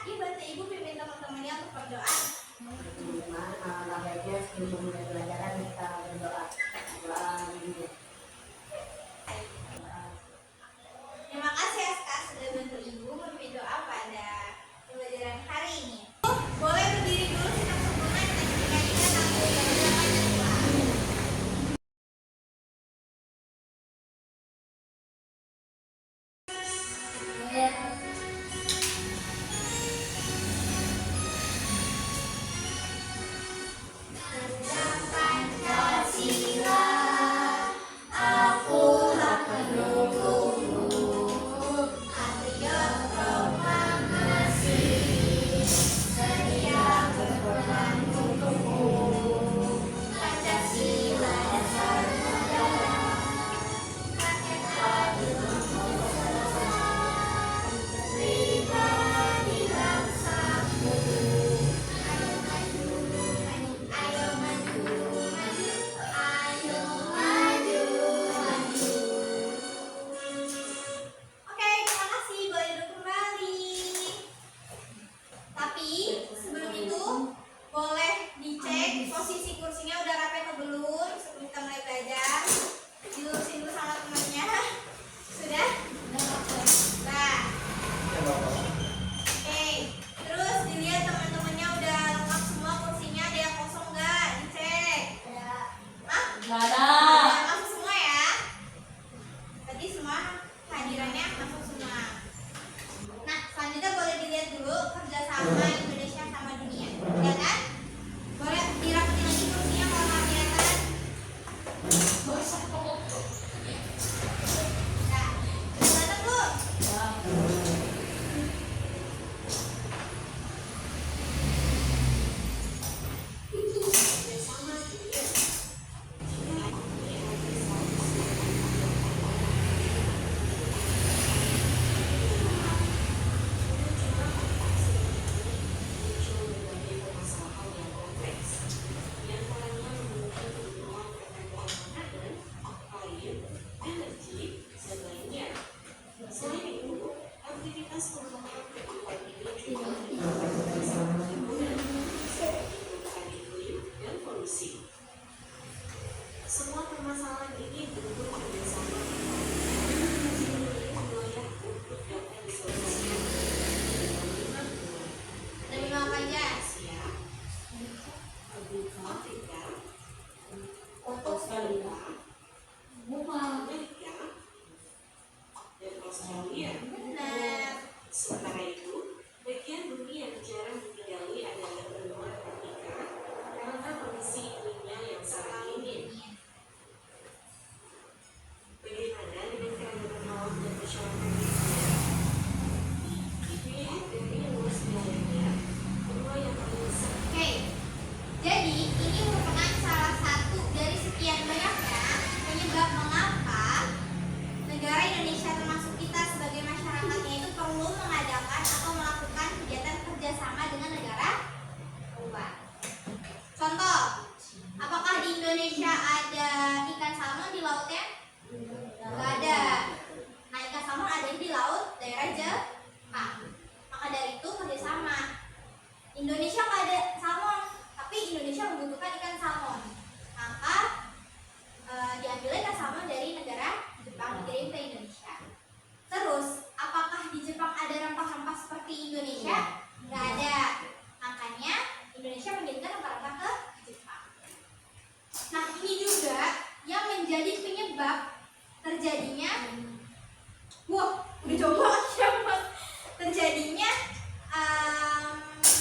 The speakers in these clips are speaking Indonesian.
dia bantu ibu pimpin teman-temannya untuk berdoa. Baiknya sebelum memulai pelajaran kita berdoa. Terima kasih Aska sudah bantu ibu memimpin doa pada pembelajaran hari ini. Boleh berdiri dulu kita sempurna kita nyanyikan lagu yang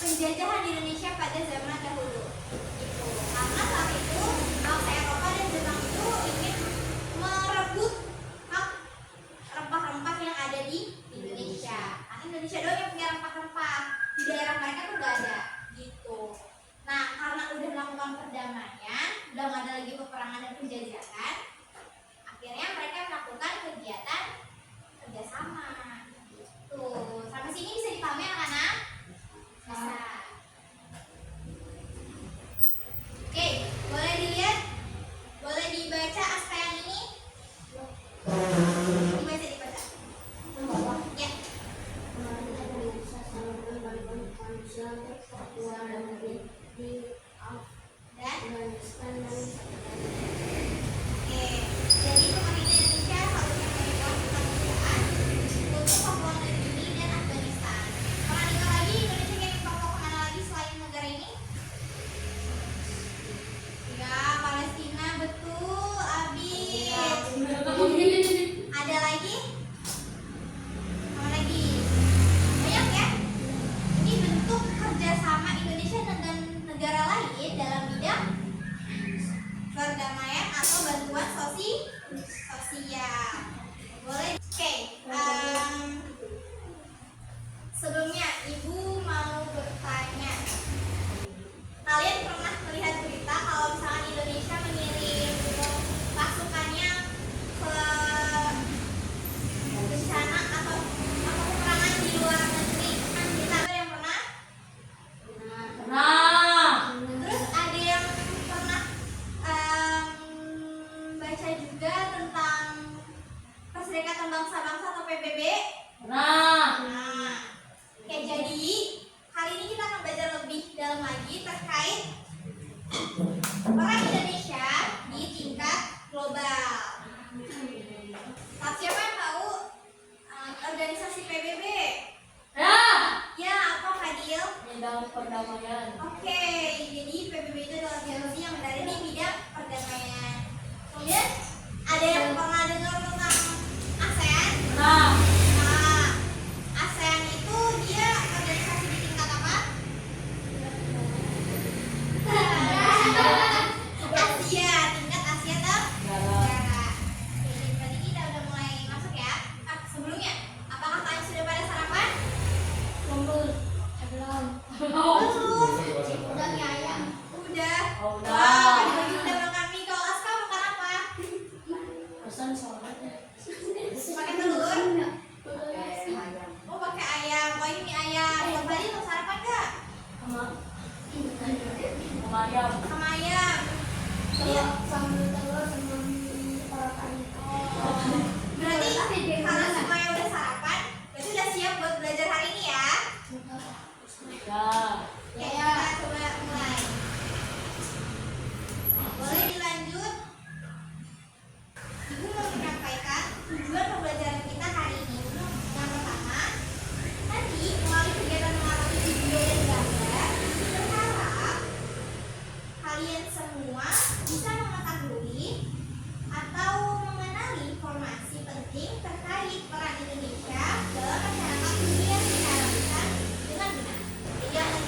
penjajahan di Indonesia pada zaman dahulu. Karena saat itu bangsa Eropa dan Jepang itu ingin merebut hak rempah-rempah yang ada di Indonesia. Karena Indonesia doang yang punya rempah-rempah, di daerah mereka tuh gak ada gitu. Nah, karena udah melakukan perdamaian, udah gak ada lagi peperangan dan penjajahan, akhirnya mereka melakukan kegiatan kerjasama. Tuh, sampai sini bisa dipahami anak-anak? Bisa. Oke, boleh dilihat, boleh dibaca aspek yang ini. Dibaca. Ya. Indonesia, Papua, dan di Afghanistan dan Oke, jadi pemerintah Indonesia harusnya membuat kemanusiaan untuk Papua Nugini dan Afghanistan. Pernah dengar lagi Indonesia kirim Papua kemana lagi selain negara ini? Ya, Palestina, betul, Abi. Ada lagi? Apa lagi? Banyak ya? Ini bentuk kerjasama Indonesia dengan negara lain dalam bidang perdamaian atau bantuan sosial. Boleh? Oke. Sebelumnya, Ibu mau bertanya. Kalian pernah melihat berita kalau misalnya Indonesia mengirim pasukannya ke bencana atau peperangan di luar negeri? Kan kita ada yang pernah? Terus ada yang pernah baca juga tentang Perserikatan Bangsa-Bangsa atau PBB? Nah, oke, jadi kali ini kita akan belajar lebih dalam lagi terkait peran Indonesia di tingkat global. Siapa yang tahu organisasi PBB? Ya, apa Fadil? dalam perdamaian. Oke, jadi PBB itu adalah organisasi yang berada di bidang perdamaian. Kemudian ada yang pernah dengar tentang ASEAN? Nah, ASEAN itu dia organisasi di tingkat apa? Asia, tingkat Asia Tenggara. Oke, jadi kita udah mulai masuk ya. Sebelumnya, apakah kalian sudah pada sarapan? Belum. Belum. Udah mie ayam. Udah. Oh, udah. Wah, pagi-pagi udah makan mie. Kalau Aska makan apa? Pesan soalnya. Pakai telur? Ayam. Oh, pakai ayam. Oh, ini mie ayam. Yang tadi mau sarapan nggak? Sama ayam. Sama ayam. Iya. Sambal telur sama perakan. Oh. Berarti kalau semuanya udah sarapan, berarti udah siap buat belajar hari ini ya? Oke, kita coba mulai. Boleh dilanjut? Ibu mau menyampaikan tujuan pembelajaran kita hari ini. Yang pertama, tadi melalui kegiatan mengamati video dan gambar, berharap kalian semua bisa mengetahui atau mengenali informasi penting terkait peran Indonesia dalam masyarakat dunia secara besar dengan benar. Jadi yang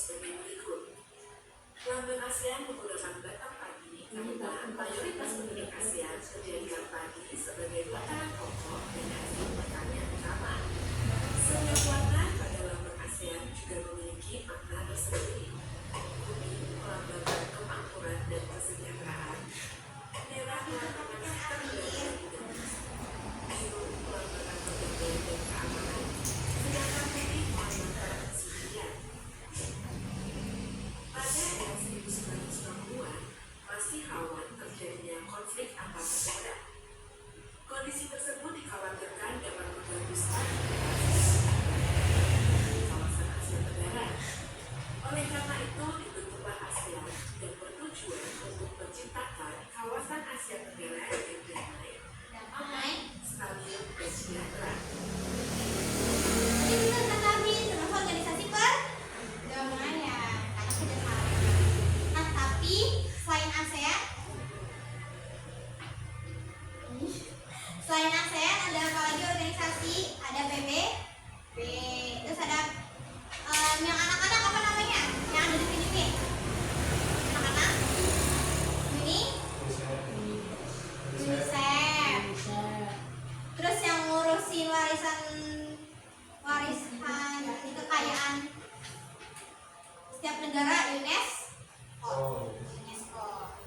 sebagai berikut. Lambang ASEAN menggunakan batang padi karena mayoritas penduduk ASEAN menjadikan padi sebagai makanan pokok dan hasil pertanian utama. Setiap warna pada lambang ASEAN juga memiliki makna tersendiri. Kuning melambangkan kemakmuran dan kesejahteraan. Merah melambangkan keterbukaan dan biru melambangkan perdamaian dan keamanan. Sedangkan putih melambangkan kesucian. Pada era 1960-an, masih rawan terjadinya konflik antar negara. Kondisi tersebut dikhawatirkan dapat mengganggu stabilitas kawasan Asia Tenggara. Oleh karena itu, dibentuklah ASEAN dan bertujuan untuk menciptakan kawasan Asia Tenggara yang damai, stabil, dan sejahtera. Jadi kita ketahui termasuk organisasi perdamaian karena kerjasama. Nah, tapi selain ASEAN ada apa lagi organisasi? Ada PBB, terus ada yang anak-anak apa namanya? Yang ada di Filipina. Anak-anak UNICEF. Terus yang ngurusin warisan kekayaan setiap negara UNESCO.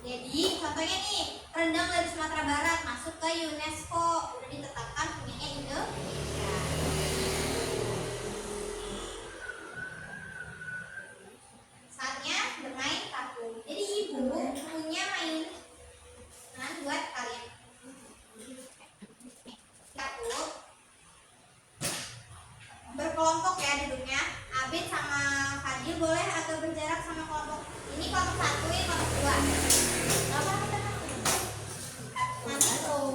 Jadi contohnya nih, rendang dari Sumatera Barat masuk ke UNESCO, udah ditetapkan punyanya Indonesia. Saatnya bermain tahu. Jadi ibu punya mainan buat kalian. Tahu berkelompok ya duduknya. Abid sama Fadil boleh atau berjarak sama kelompok ini, kelompok satu, ini kelompok dua. Nanti tuh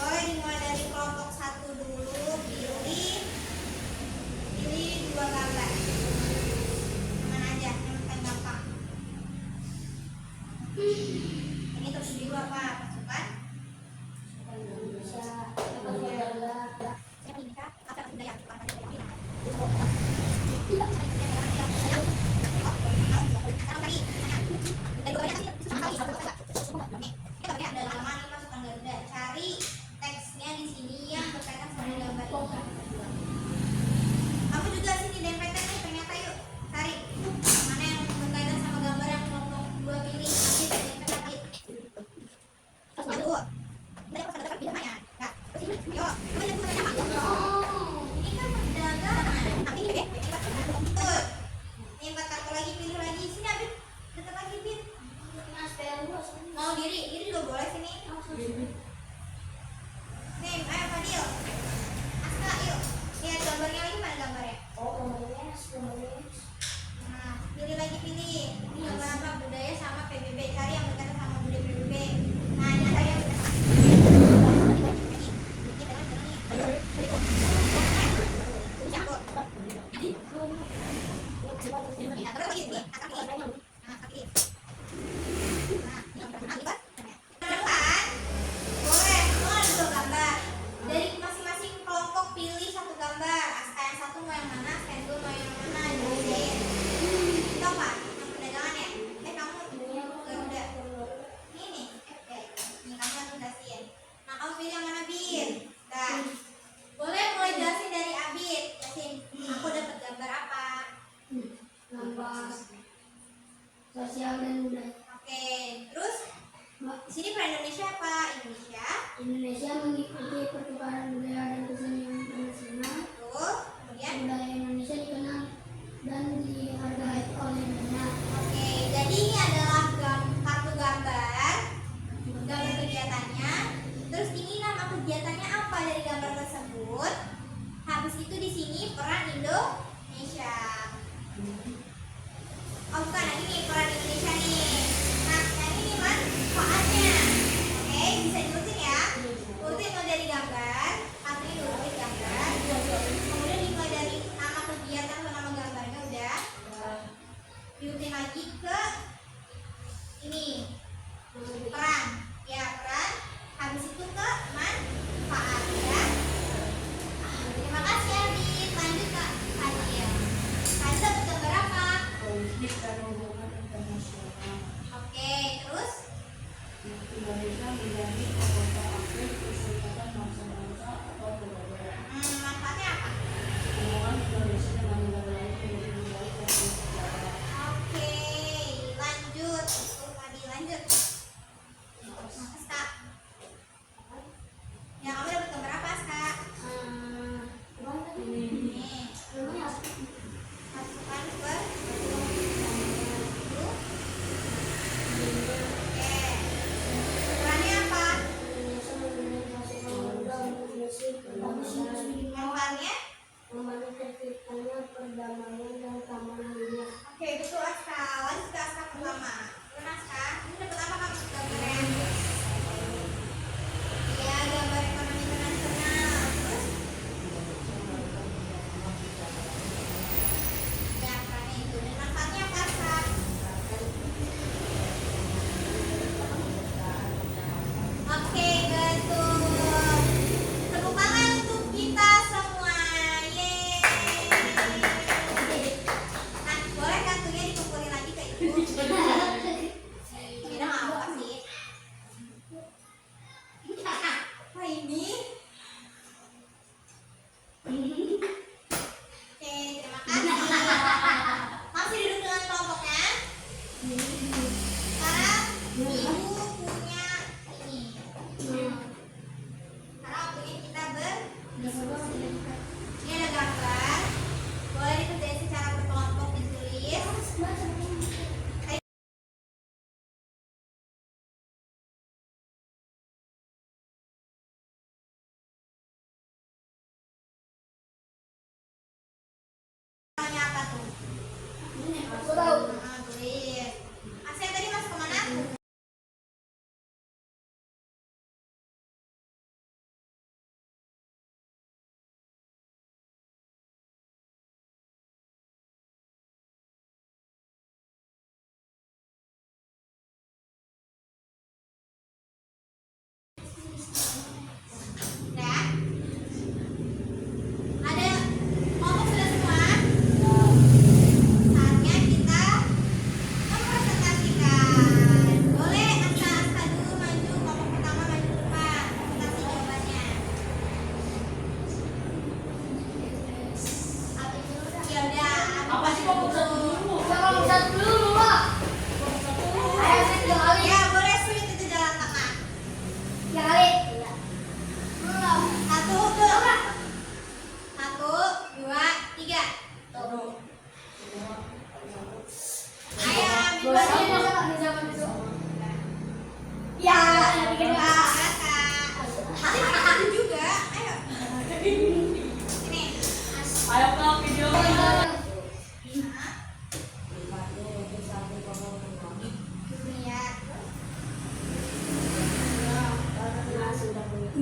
boleh dimulai dari kelompok satu dulu. Pilih dua gambar. Mana aja yang paling gampang. Ini terus biru apa? Pasukan cari teksnya di sini yang berkaitan sama gambar ini. Kamu juga sini dempetan nih, ternyata yuk cari mana yang berkaitan sama gambar yang kelompok dua pilih. Nanti dempet lagi. Satu. Ini kan perdagangan. Ini empat kartu lagi, pilih lagi. Sini ambil dekat lagi, Bin. Mau diri juga boleh sini. Nih, ayo Fadil. Aska, yuk. Lihat gambarnya lagi, mana gambarnya? Nah, pilih lagi, pilih. Ini gambar apa? Budaya sama PBB. Cari yang berkaitan sama budaya PBB. Nah, ini cari yang sosial dan budaya. Oke, terus di sini peran Indonesia apa? Indonesia mengikuti pertukaran budaya dan kesenian internasional. Betul. Kemudian Budaya Indonesia dikenal dan dihargai oleh dunia. oke, jadi ini adalah kartu gambar kegiatannya. Terus ini nama kegiatannya apa dari gambar tersebut? Habis itu di sini peran Indonesia. Oh bukan, ini peran Indonesia nih. Nah, yang ini manfaatnya. Oke, bisa diurutin ya. Urutin mulai dari gambar. Artinya diurutin gambar. Kemudian dimulai dari nama kegiatan atau nama gambarnya udah. Diurutin lagi ke ini peran. Ya peran. Habis itu ke manfaat ya. Terima kasih.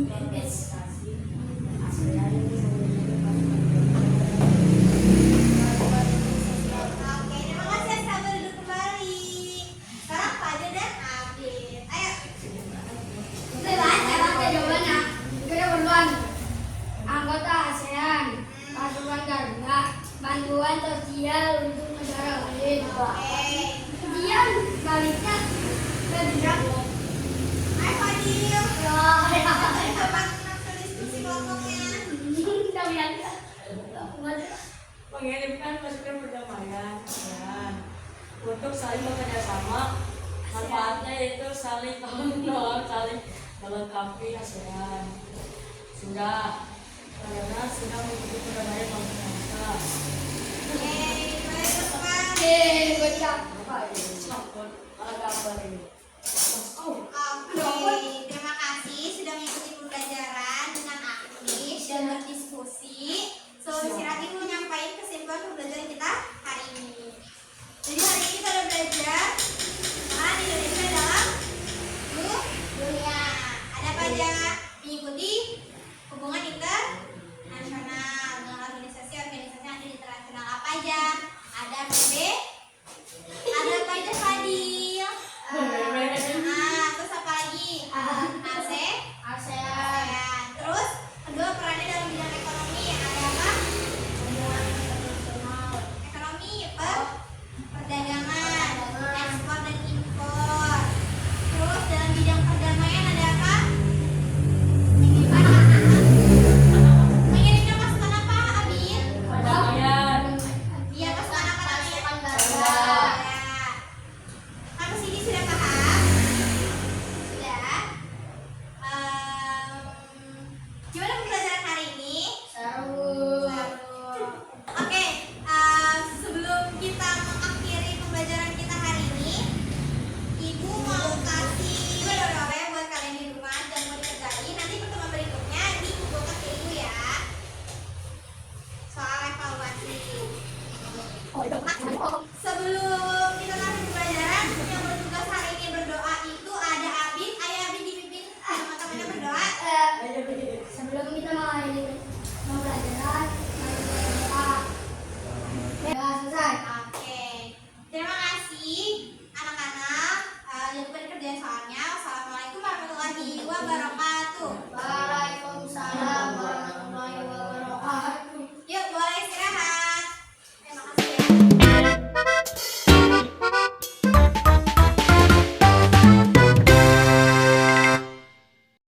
berorganisasi. ASEAN ini Oke, terima kasih ya, sahabat duduk kembali. Sekarang Pada dan Abid. Ayo. Baca jawabannya. Kedua anggota ASEAN, pasukan Garuda, bantuan sosial untuk negara lain. Oke. Kemudian baliknya bergerak. Ayo Fadil. Tadi kapan nafsu diskusi kelompoknya? mengirimkan pasukan perdamaian ASEAN untuk saling bekerja sama. Manfaatnya yaitu saling tolong saling melengkapi ASEAN. Sudah karena sudah mengikuti perdamaian bangsa-bangsa. Oke, baik teman. Gocap. Apa ini? Malah gambar ini. Oh, Oke.